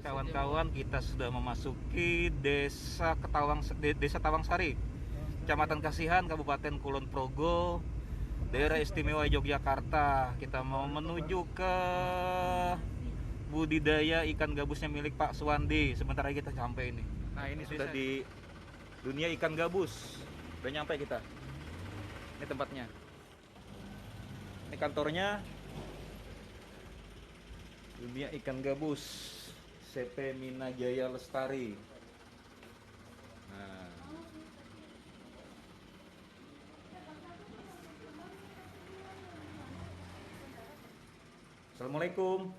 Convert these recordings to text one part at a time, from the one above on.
kawan-kawan, kita sudah memasuki Desa Tawangsari, Kecamatan Kasihan, Kabupaten Kulon Progo, Daerah Istimewa Yogyakarta. Kita mau menuju ke budidaya ikan gabusnya milik Pak Suwandi. Sebentar lagi kita sampai ini. Nah, ini sudah di dunia ikan gabus. Udah nyampe kita. Ini tempatnya. Ini kantornya. Dunia ikan gabus CP Minajaya Lestari. Nah, Assalamualaikum.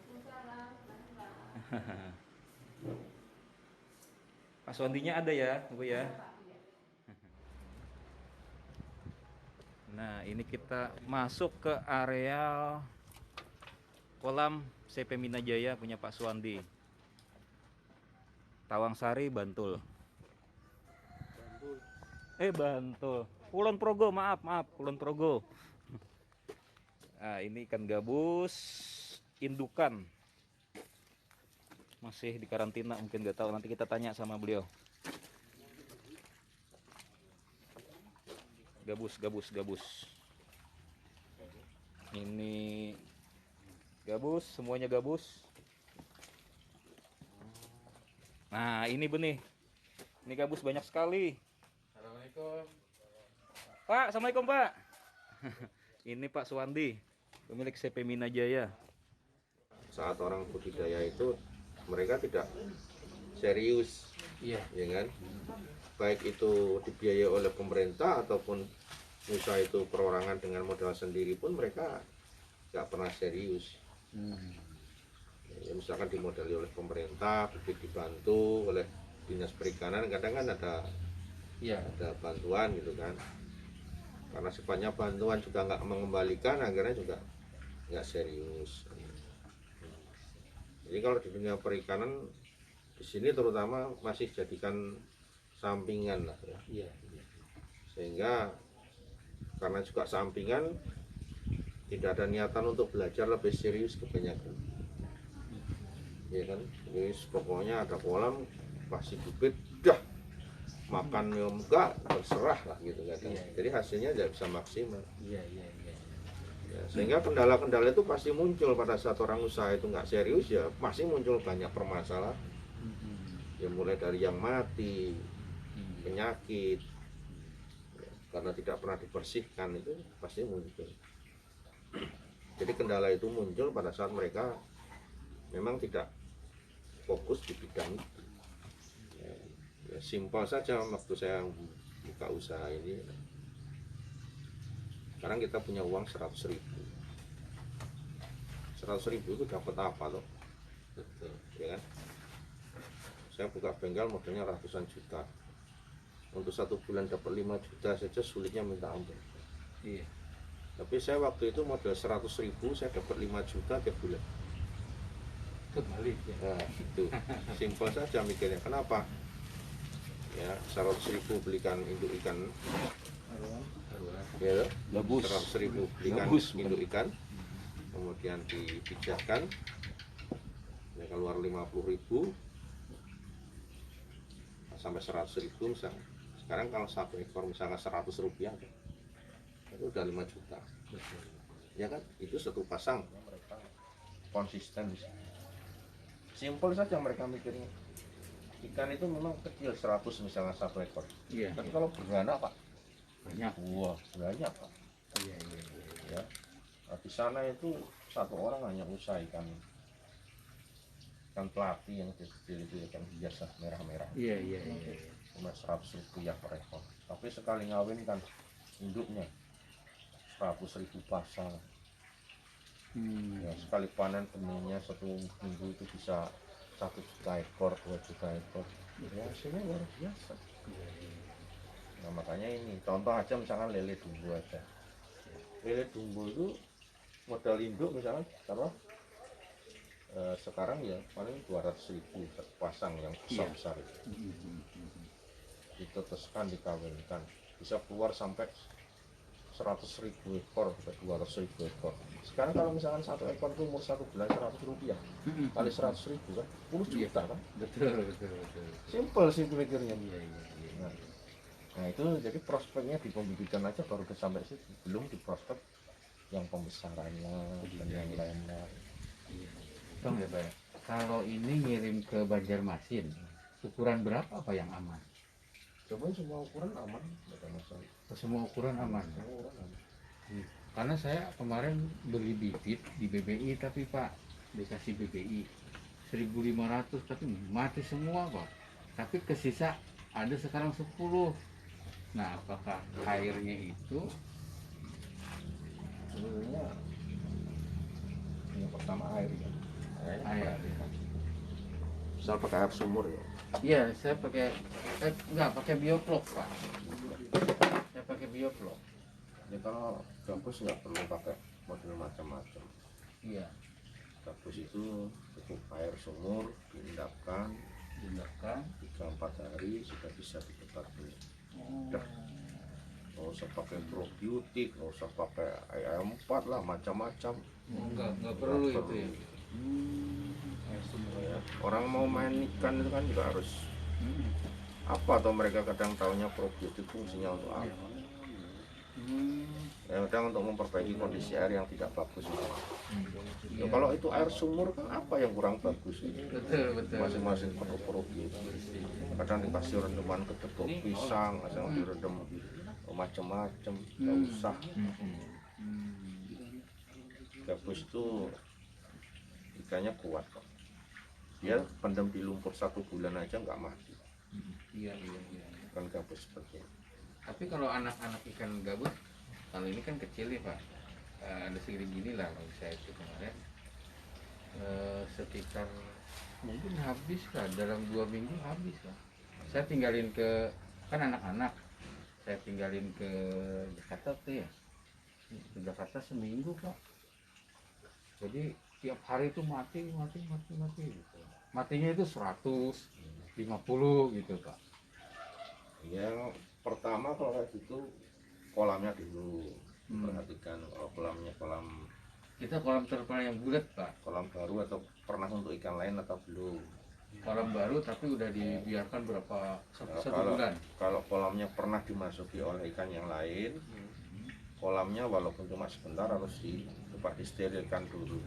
Pak Suwandinya ada ya, Bu ya? Nah, ini kita masuk ke area kolam CP Minajaya punya Pak Suwandi. Tawangsari, Bantul. Bantul. Kulon Progo, maaf, Kulon Progo. Nah, ini ikan gabus indukan. Masih di karantina, mungkin nggak tahu, nanti kita tanya sama beliau. Gabus. Ini gabus, semuanya gabus. Nah, ini benih. Ini gabus banyak sekali. Assalamualaikum. Pak, Assalamualaikum Pak. Ini Pak Suwandi, pemilik CP Minajaya. Saat orang budidaya itu mereka tidak serius, Iya. ya kan? Baik itu dibiayai oleh pemerintah ataupun usaha itu perorangan dengan modal sendiri pun mereka nggak pernah serius. Ya, misalkan dimodali oleh pemerintah, dibantu oleh dinas perikanan, kadang kan Iya. ada bantuan gitu kan. Karena sifatnya bantuan juga nggak mengembalikan, akhirnya juga nggak serius. Jadi kalau di dunia perikanan di sini terutama masih jadikan sampingan lah ya. Iya. Sehingga karena juga sampingan tidak ada niatan untuk belajar lebih serius kebanyakan. Ya kan, jadi pokoknya ada kolam pasti bibit, dah makan enggak terserah lah gitu kan. Iya. Jadi hasilnya tidak bisa maksimal. Iya. Ya, sehingga kendala-kendala itu pasti muncul pada saat orang usaha itu nggak serius, ya pasti muncul banyak permasalahan. Ya mulai dari yang mati, penyakit, ya, karena tidak pernah dibersihkan itu pasti muncul. Jadi kendala itu muncul pada saat mereka memang tidak fokus di bidang itu. Ya, simpel saja waktu saya buka usaha ini. Sekarang kita punya uang 100.000. 100.000 itu dapat apa loh? Betul, ya kan? Saya buka bengkel modalnya ratusan juta. Untuk 1 bulan dapat 5 juta saja sulitnya minta ampun. Iya. Tapi saya waktu itu modal 100.000, saya dapat 5 juta tiap bulan. Kembali ya. Nah, itu simpel saja mikirnya. Kenapa? Ya, 100.000 belikan induk ikan, ya, Gabus. 100.000 belikan Gabus, induk ikan, kemudian dipijahkan, ya, keluar 50.000 sampai 100.000 misalnya. Sekarang kalau satu ekor misalnya 100 rupiah, itu udah 5 juta. Betul. Ya kan, itu satu pasang. Mereka konsisten. Simpel saja mereka mikirnya. Ikan itu memang kecil, 100 misalnya satu ekor. Iya. Tapi kalau beranak Pak, Banyak. wah banyak Pak. Iya. Ya. Nah, di sana itu satu orang hanya usaha ikan pelati yang kecil itu, ikan biasa merah-merah. Iya. Cuma 100 rupiah per ekor. Tapi sekali ngawin kan induknya 100.000 pasang. Ya, sekali panen benihnya 1 minggu itu bisa 1 juta ekor, 2 juta ekor. Ya, hasilnya luar biasa. Nah, makanya ini contoh aja misalkan lele dumbo aja. Lele dumbo itu modal induk misalkan taruh sekarang ya paling 200.000 pasang yang besar-besar itu. Ditetaskan, dikawinkan, bisa keluar sampai 100.000 ekor sampai 200.000 ekor. Sekarang kalau misalkan satu ekor itu umur 1 bulan Rp100, kali 100.000 kan 10 juta kan. Betul. Simpel sih mikirnya. Iya. Nah itu jadi prospeknya di pembibitan aja baru sampai situ, belum di prospek yang pembesarannya dan yang lain-lain. Bang ya Pak, kalau ini ngirim ke Banjarmasin, ukuran berapa Pak yang aman? Coba semua ukuran aman, nggak ada masalah. Semua ukuran aman. Semua ukuran aman. Karena saya kemarin beli bibit di BBI, tapi Pak dikasih BBI 1.500 tapi mati semua Pak. Tapi kesisa ada sekarang 10. Nah, apakah airnya itu Sebenarnya yang pertama air ya. air? Misal pakai air sumur ya. Iya, saya pakai enggak pakai bioflok Pak. Saya pakai bioflok. Ya kalau gabus nggak perlu pakai model macam-macam. Iya, Gabus itu cukup air sumur diendapkan dilakukan. 3-4 hari sudah bisa ditebar beli. Oh. Nggak usah pakai probiotik, nggak usah pakai IM4 lah, macam-macam. Enggak perlu Nggak itu ya. Air sumur Ya, orang mau main ikan itu kan juga harus Hmm. apa, atau mereka kadang tahunya probiotik fungsinya untuk apa. Ya, kadang untuk memperbaiki kondisi air yang tidak bagus itu. Ya, kalau itu air sumur kan apa yang kurang bagus itu? Betul. Masing-masing perlu probiotik. Kadang dikasih rendeman ketepuk pisang, kadang direndam macam-macam, nggak usah. Gabus itu ikannya kuat kok. Dia pendem di lumpur 1 bulan aja nggak mati. Iya. Kan gabus seperti itu. Tapi kalau anak-anak ikan gabus, kalau ini kan kecil ya Pak, ada segini gini lah kalau saya itu kemarin, sekitar mungkin habis lah dalam 2 minggu habis lah. Saya tinggalin ke kan anak-anak, saya tinggalin ke Jakarta tuh ya, ke Jakarta seminggu Pak. Jadi tiap hari itu mati gitu. Matinya itu 150 gitu Pak. Yang pertama kalau kayak gitu kolamnya dulu perhatikan. Kalau kolamnya Kita kolam terpal yang bulat Pak. kolam baru atau pernah untuk ikan lain atau belum. Kolam baru tapi udah dibiarkan berapa Nah, satu bulan. kalau kolamnya pernah dimasuki oleh ikan yang lain, kolamnya walaupun cuma sebentar harus coba disterilkan dulu.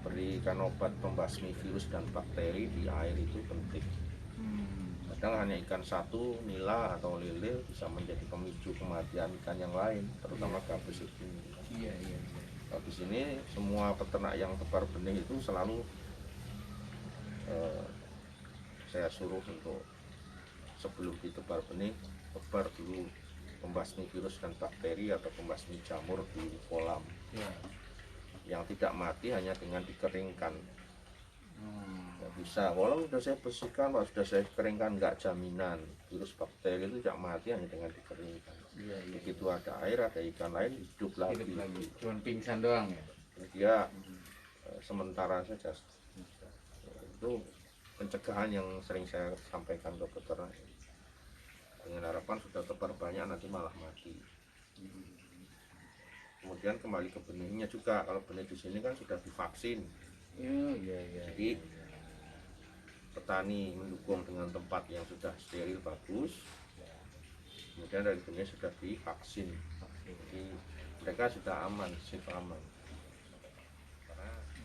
Berikan obat pembasmi virus dan bakteri di air itu penting. Kadang hanya ikan satu, nila atau lele bisa menjadi pemicu kematian ikan yang lain, terutama gabus itu. Iya. Gabus ini semua peternak yang tebar benih itu selalu saya suruh untuk sebelum ditebar benih, tebar dulu pembasmi virus dan bakteri atau pembasmi jamur di kolam. Iya. Yang tidak mati hanya dengan dikeringkan. Nggak bisa, walau sudah saya bersihkan, kalau sudah saya keringkan nggak jaminan virus bakteri itu tidak mati hanya dengan dikeringkan. Iya. Begitu ada air, ada ikan lain hidup lagi. Cuman pingsan doang ya. Dia sementara saja. Itu pencegahan yang sering saya sampaikan ke peternak. Dengan harapan sudah tebar banyak nanti malah mati. Kemudian kembali ke benihnya juga. Kalau benih di sini kan sudah divaksin. Iya. Jadi petani mendukung dengan tempat yang sudah steril bagus. Kemudian dari benih sudah divaksin. Jadi mereka sudah aman, safe aman.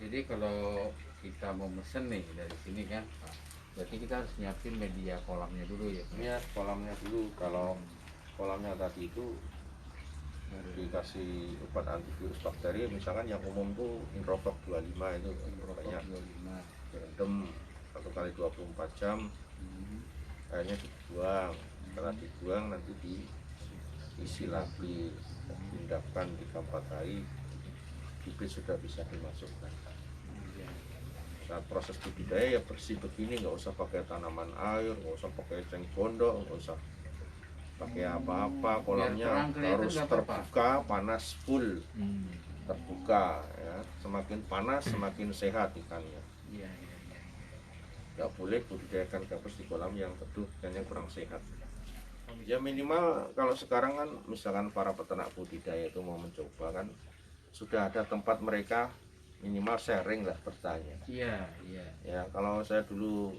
Jadi kalau kita mau mesen nih dari sini kan, Pak, berarti kita harus nyiapin media kolamnya dulu ya. Ini kolamnya dulu. Kalau kolamnya tadi itu dikasih obat antivirus bakteri, misalkan yang umum tuh Inrofloc 25 itu banyak, direndam 1 kali 24 jam, airnya dibuang. Setelah dibuang nanti diisi lagi, diendapkan 3-4 hari, bibit sudah bisa dimasukkan. Saat proses budidaya ya bersih begini, nggak usah pakai tanaman air, nggak usah pakai eceng gondok, nggak usah pakai apa-apa. Kolamnya harus terbuka, panas full, terbuka ya. Semakin panas semakin sehat ikannya. Nggak boleh budidayakan gabus di kolam yang teduh dan yang kurang sehat. Ya minimal kalau sekarang kan misalkan para peternak budidaya itu mau mencoba kan sudah ada tempat mereka minimal sharing lah bertanya. Iya, iya. Ya kalau saya dulu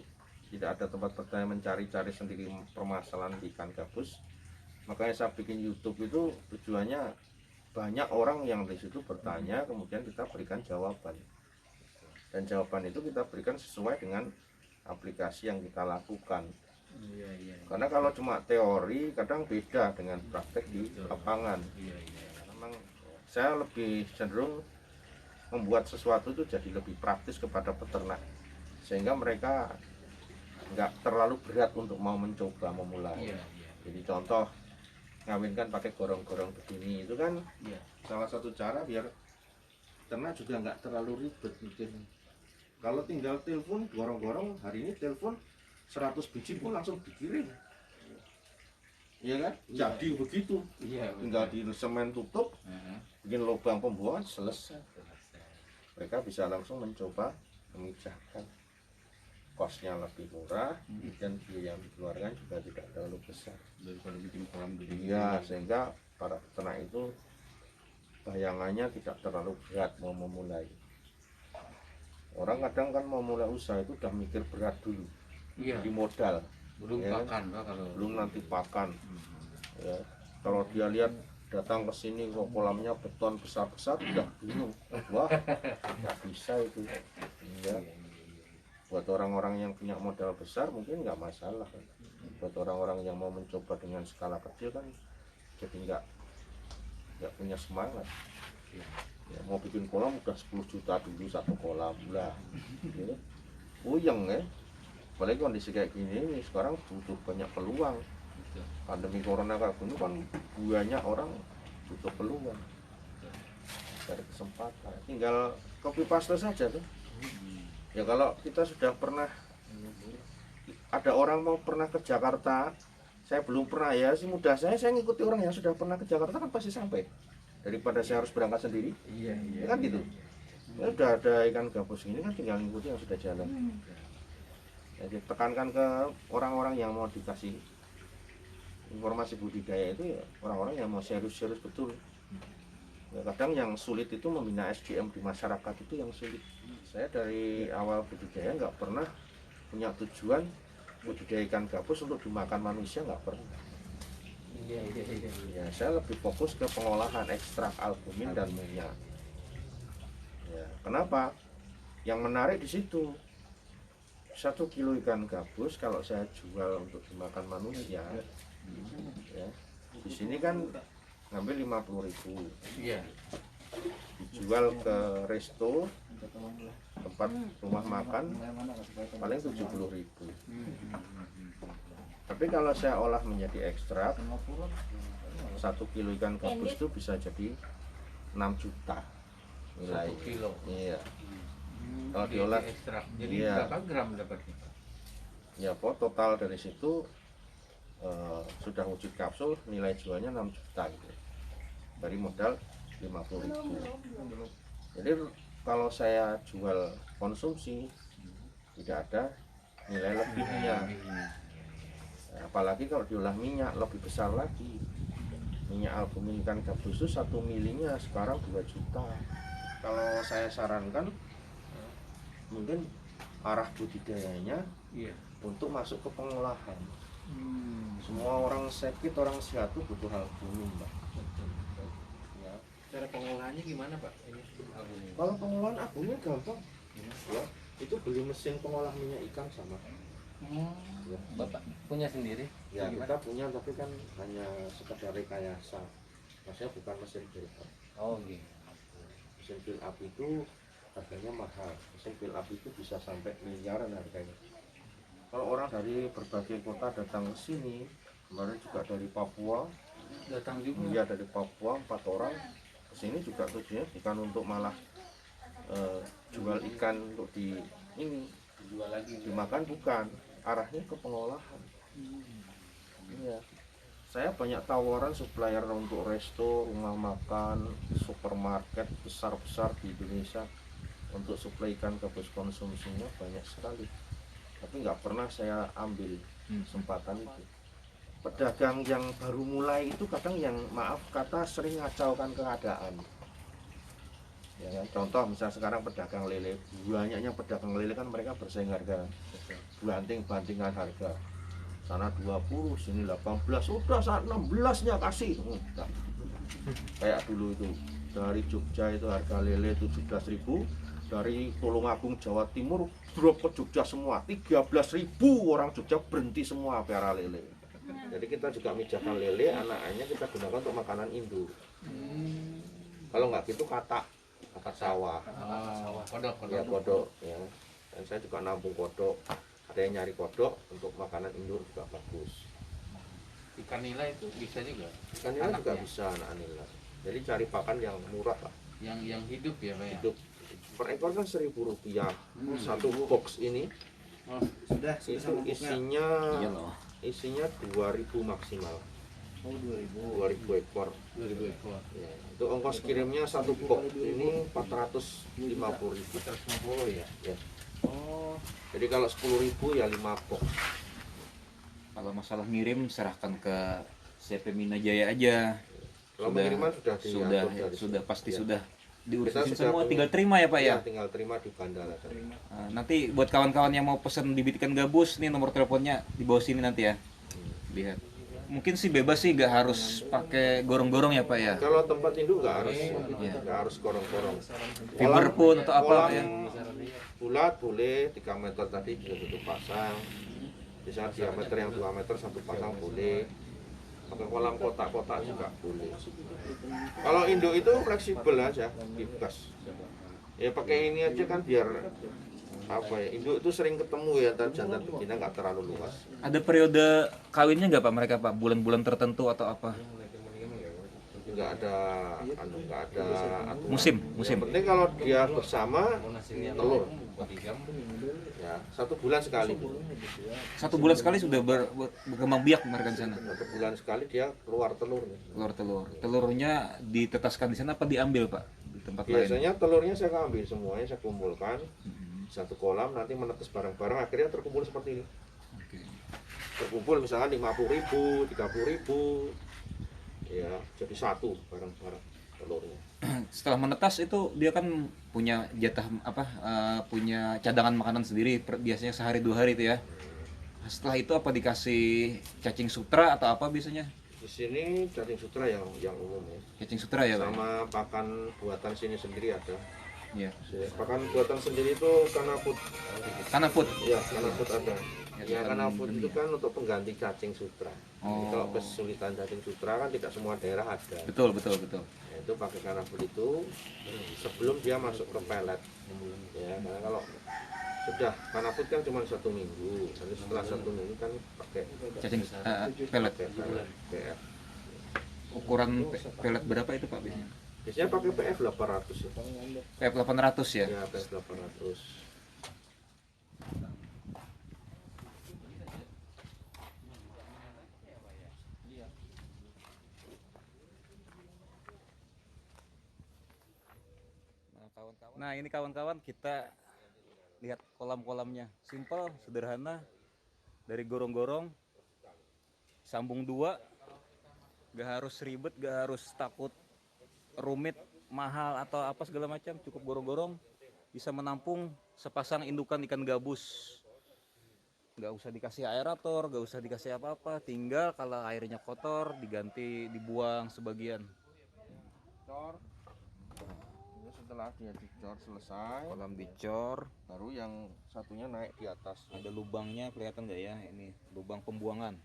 tidak ada tempat bertanya mencari-cari sendiri permasalahan di ikan gabus, makanya saya bikin YouTube itu tujuannya banyak orang yang di situ bertanya, kemudian kita berikan jawaban. Dan jawaban itu kita berikan sesuai dengan aplikasi yang kita lakukan. Iya, iya. Karena kalau cuma teori kadang beda dengan praktek di lapangan. Iya, iya. Memang saya lebih cenderung membuat sesuatu itu jadi lebih praktis kepada peternak sehingga mereka nggak terlalu berat untuk mau mencoba memulai. Iya, iya. Jadi contoh ngawinkan pakai gorong-gorong begini itu kan Iya. salah satu cara biar peternak juga nggak terlalu ribet mungkin. Kalau tinggal telepon gorong-gorong hari ini telepon 100 biji pun langsung dikirim. Iya kan? Iya. Jadi begitu. Iya, Tinggal di semen tutup, bikin lubang pembuangan selesai. Mereka bisa langsung mencoba memijahkan. Kosnya lebih murah dan biaya yang dikeluarkan juga tidak terlalu besar. Daripada bikin kolam dulu. Iya, sehingga para peternak itu bayangannya tidak terlalu berat mau memulai. Orang kadang kan mau mulai usaha itu udah mikir berat dulu. Iya. Di modal, Belum Ya. pakan Pak kalau. belum nanti pakan. Ya. Kalau dia lihat datang ke sini kok kolamnya beton besar-besar udah bingung. Wah, nggak bisa itu. Ya. Buat orang-orang yang punya modal besar mungkin nggak masalah. Buat orang-orang yang mau mencoba dengan skala kecil kan jadi nggak punya semangat. Ya, mau bikin kolam udah 10 juta dulu satu kolam lah. Ya. Puyeng ya. Apalagi kondisi kayak gini ini sekarang butuh banyak peluang. Pandemi corona kayak gini kan banyak orang butuh peluang dari kesempatan. Tinggal copy paste saja tuh. Ya kalau kita sudah pernah ada orang mau pernah ke Jakarta, saya belum pernah ya, si muda saya ngikuti orang yang sudah pernah ke Jakarta kan pasti sampai daripada saya harus berangkat sendiri. Iya, iya. Ya kan gitu. Ya udah ada ikan gabus ini kan tinggal ngikuti yang sudah jalan. Jadi tekankan ke orang-orang yang mau dikasih informasi budidaya itu ya orang-orang yang mau serius-serius betul. Ya, kadang yang sulit itu membina SDM di masyarakat itu yang sulit. Saya dari awal budidaya nggak pernah punya tujuan budidaya ikan gabus untuk dimakan manusia, nggak pernah. Iya, iya, iya. Ya, saya lebih fokus ke pengolahan ekstrak albumin dan minyak. Ya, kenapa? Yang menarik di situ 1 kilo ikan gabus kalau saya jual untuk dimakan manusia, ya, di sini kan ngambil 50.000, Iya. dijual ke resto tempat rumah makan paling 70.000. Tapi kalau saya olah menjadi ekstrak 1 kilo ikan gabus itu bisa jadi 6 juta nilai. 1 kilo. Iya. Kalau diolah ekstrak. Jadi iya. berapa gram dapatnya? Ya total dari situ sudah wujud kapsul nilai jualnya 6 juta gitu. Dari modal 50.000. Jadi kalau saya jual konsumsi tidak ada nilai lebihnya. Nah, apalagi kalau diolah minyak lebih besar lagi. Minyak albumin ikan gabus itu 1 milinya sekarang 2 juta. Kalau saya sarankan mungkin arah budidayanya Iya. untuk masuk ke pengolahan. Semua orang sakit, orang sehat itu butuh albumin, Pak. Ya. Cara pengolahannya gimana Pak? Ini albumin. Kalau pengolahan albumin gampang. Ya, itu beli mesin pengolah minyak ikan sama. Ya. Bapak punya sendiri? Ya, Gimana? kita punya tapi kan hanya sekadar rekayasa. Maksudnya bukan mesin fill up. Oh gitu. Mesin fill up itu harganya mahal. Mesin fill up itu bisa sampai miliaran harganya. Kalau orang dari berbagai kota datang ke sini, kemarin juga dari Papua, Datang juga. dia dari Papua 4 orang ke sini juga tujuannya bukan untuk malah jual ikan untuk ini Jual lagi. dimakan, bukan, arahnya ke pengolahan. Iya. Saya banyak tawaran supplier untuk resto, rumah makan, supermarket besar-besar di Indonesia untuk suplai ikan gabus konsumsinya banyak sekali. Tapi nggak pernah saya ambil kesempatan itu. pedagang yang baru mulai itu kadang yang maaf kata sering ngacaukan keadaan. Ya kan? Contoh misalnya sekarang pedagang lele, banyaknya pedagang lele kan mereka bersaing harga, bantingan harga. Sana 20, sini 18, udah saat 16-nya kasih. Enggak. Kayak dulu itu dari Jogja itu harga lele 17.000, dari Tulungagung Jawa Timur drop ke Jogja semua 13.000, orang Jogja berhenti semua pelihara lele. Jadi kita juga mijakan lele, anak-anaknya kita gunakan untuk makanan induk. Kalau nggak gitu katak sawah, Kodok. ya kodok ya. Dan saya juga nabung kodok, ada yang nyari kodok untuk makanan induk juga bagus. Ikan nila itu bisa juga. Ikan nila juga bisa anak nila. Jadi cari pakan yang murah lah. Yang hidup ya Pak ya. Hidup per ekor kan Rp1.000. Satu box ini Oh, Sudah itu sama pupuknya. isinya 2.000 maksimal. Oh, 2000. 2.000 ekor. 2000 ekor. Ya, itu ongkos kirimnya satu box ini 450.000. 150 ya. Ya. Oh, Jadi kalau 10.000 ya 5 box. Kalau masalah ngirim serahkan ke CP Mina Jaya aja. Kalau pengiriman sudah Sudah pasti Ya. sudah diurusin Kita sudah semua, punya- tinggal terima ya Pak ya. Ya, tinggal terima di bandara. Nanti buat kawan-kawan yang mau pesen bibit ikan gabus, nih nomor teleponnya di bawah sini nanti ya. Lihat. Mungkin sih bebas sih, nggak harus pakai gorong-gorong ya Pak ya. Kalau tempat induk nggak harus, Iya. nggak harus korong-korong. Fiber pun atau apa kolam ya. bulat boleh 3 meter tadi bisa satu pasang. Bisa diameter yang 2 meter satu pasang boleh. Pakai kolam kotak-kotak juga boleh. Kalau induk itu fleksibel aja, bebas. Ya pakai ini aja kan biar apa ya, induk itu sering ketemu ya, jantan betina nggak terlalu luas. Ada periode kawinnya nggak Pak mereka Pak? Bulan-bulan tertentu atau apa? Nggak ada nggak ada aturan. Musim. Yang penting kalau dia bersama telur. Ya, 1 bulan sekali. 1 bulan sekali sudah berkembang biak mereka di sana. 1 bulan sekali dia keluar telur. Keluar telur. Telurnya ditetaskan di sana apa diambil Pak? Di tempat lain? Biasanya telurnya saya ambil semuanya, saya kumpulkan satu kolam, nanti menetes bareng-bareng, akhirnya terkumpul seperti ini. Oke. Terkumpul misalkan 50.000, 30.000, ya jadi satu bareng-bareng telurnya. Setelah menetas itu dia kan punya jatah punya cadangan makanan sendiri biasanya sehari 2 hari itu ya. Setelah itu apa dikasih cacing sutra atau apa biasanya? Di sini cacing sutra yang umum ya. Cacing sutra ya Pak? Sama pakan buatan sini sendiri ada. Iya. Pakan buatan sendiri itu kanaput. Kanaput. Ya, kanaput ada. Ya, kanaput itu kan untuk pengganti cacing sutra. Jadi Oh. kalau kesulitan cacing sutra kan tidak semua daerah ada. Betul. Nah, itu pakai kanaput itu sebelum dia masuk ke pelet. Ya, karena kalau sudah kanaput kan cuma 1 minggu. Jadi setelah 1 minggu kan pakai Cacing pelet. PF. Ukuran pelet berapa itu Pak biasanya? Biasanya pakai PF 800 ya. PF 800 ya. Ya, PF 800. Nah, ini kawan-kawan kita lihat kolam-kolamnya. Simpel, sederhana. Dari gorong-gorong sambung 2. Gak harus ribet, gak harus takut rumit, mahal atau apa segala macam, cukup gorong-gorong bisa menampung sepasang indukan ikan gabus. Gak usah dikasih aerator, gak usah dikasih apa-apa, tinggal kalau airnya kotor diganti, dibuang sebagian. Cor. Setelah dia dicor selesai, Kolam dicor, baru yang satunya naik di atas. ada lubangnya, kelihatan nggak ya? Ini lubang pembuangan.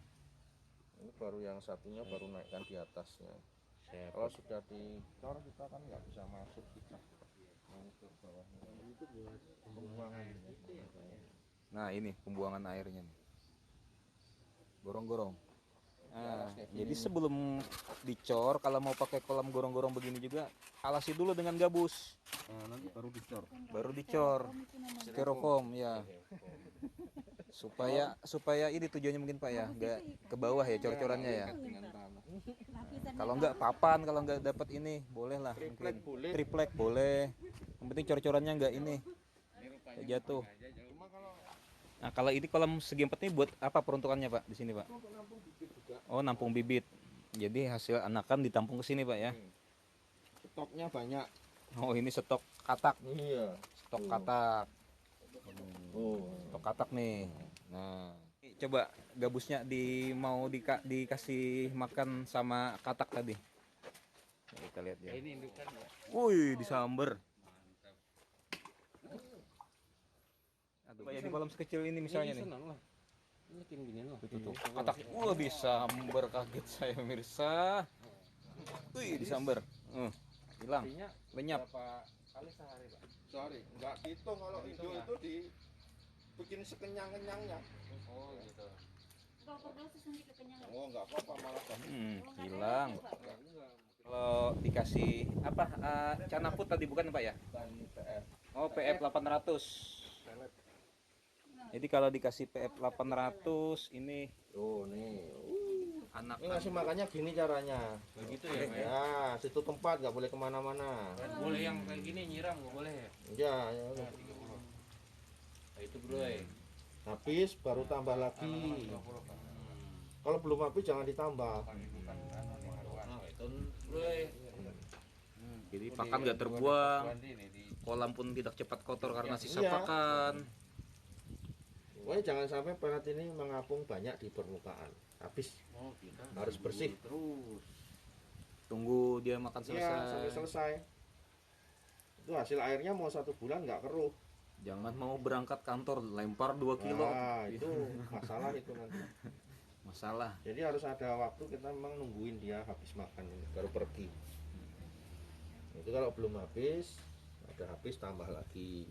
Ini baru yang satunya baru naikkan di atasnya. Kalau sudah dicor kita kan nggak bisa masuk kita. Ke bawahnya. Itu buat pembuangan. Nah ini pembuangan airnya nih. Gorong-gorong. Nah, jadi sebelum dicor, kalau mau pakai kolam gorong-gorong begini juga, alasi dulu dengan gabus. Nanti baru dicor. Baru dicor. Styrofoam ya. Supaya ini tujuannya mungkin Pak ya, nggak ke bawah ya cor-corannya ya. Kalau nggak papan, kalau nggak dapat ini, boleh lah mungkin. Triplek boleh. Yang penting cor-corannya nggak ini. Nggak jatuh. Nah, kalau ini kolam segi 4 ini buat apa peruntukannya, Pak, di sini, Pak? Untuk nampung bibit juga. Oh, nampung bibit. Jadi hasil anakan ditampung ke sini, Pak ya. Stoknya banyak. Oh, ini stok katak. Iya. Stok katak. Oh. Stok katak nih. Nah, coba gabusnya mau dikasih makan sama katak tadi. Kita lihat ya. Ini indukan ya. Wih, disamber. Aduh, kayak di kolam sekecil ini misalnya nih. Senang lah. Ini kayak gini lah. Tuh. Katak, wah disamber, kaget saya mirsa. Wih, disamber. Hilang. Lenyap. Berapa kali sehari, Pak? Sorry, nggak hitung kalau Indo itu dibikin sekenyang-kenyangnya. Oh, gitu. Kalau overdosis nanti kekenyangan. Oh, nggak apa-apa malah kan. Hilang. Kalau dikasih apa? Canaput tadi bukan, Pak ya? PF. Oh, PF 800. Jadi kalau dikasih PF 800 ini Oh, nih. anak Ini ngasih makannya gini caranya. Begitu ya, Pak? Ya, situ tempat nggak boleh kemana-mana. Boleh yang kayak gini nyiram, nggak boleh ya? Ya, ya. Nah, itu bro ya. Habis baru tambah lagi. Kalau belum habis jangan ditambah. Nah, itu bro ya. jadi pakan nggak terbuang, kolam pun tidak cepat kotor karena sisa Iya. pakan. Pokoknya jangan sampai pelet ini mengapung banyak di permukaan. Habis Oh, kita harus bersih. terus. Tunggu dia makan Iya, sampai selesai. selesai. Itu hasil airnya mau 1 bulan nggak keruh. Jangan mau berangkat kantor lempar 2 kilo. Nah, itu masalah itu nanti. Masalah. Jadi harus ada waktu kita memang nungguin dia habis makan ini, baru pergi. Itu kalau belum habis, ada habis tambah lagi.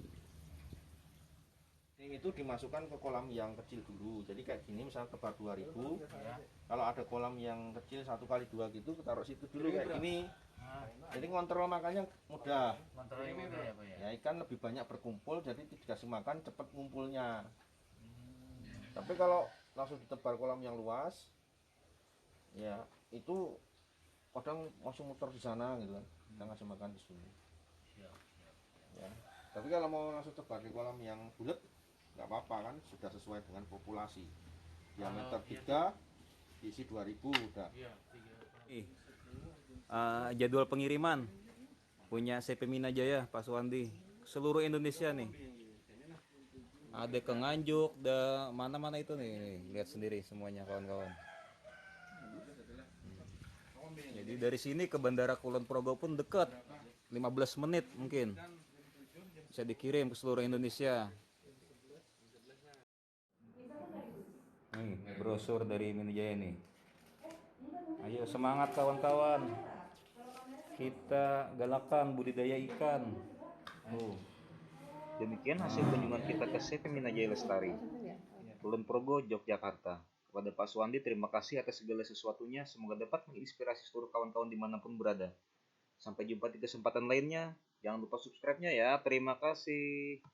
Ini itu dimasukkan ke kolam yang kecil dulu. Jadi kayak gini misalnya tebar 2000. Kalau ada kolam yang kecil 1x2 gitu, kita taruh situ dulu kayak gini. Jadi ngontrol makannya mudah. Kontrolnya mudah ya, Pak ya. Ya ikan lebih banyak berkumpul, jadi dikasih makan cepat ngumpulnya. Tapi kalau langsung ditebar kolam yang luas, ya itu kadang langsung muter di sana gitu kan, kita ngasih makan di sini. Ya. Tapi kalau mau langsung tebar di kolam yang bulat, nggak apa-apa kan, sudah sesuai dengan populasi. Diameter 3, isi 2000 udah. Jadwal pengiriman punya CP Minajaya Pak Suwandi seluruh Indonesia nih. Ada ke Nganjuk, mana-mana itu nih, lihat sendiri semuanya kawan-kawan. Jadi dari sini ke Bandara Kulon Progo pun dekat, 15 menit mungkin. Bisa dikirim ke seluruh Indonesia. Nih, brosur dari Minajaya nih. Ayo semangat kawan-kawan. Kita galakan budidaya ikan. Demikian hasil kunjungan kita ke CP Minajaya Lestari, Kulon Progo, Yogyakarta. Kepada Pak Suwandi, terima kasih atas segala sesuatunya. Semoga dapat menginspirasi seluruh kawan-kawan dimanapun berada. Sampai jumpa di kesempatan lainnya. Jangan lupa subscribe-nya ya. Terima kasih.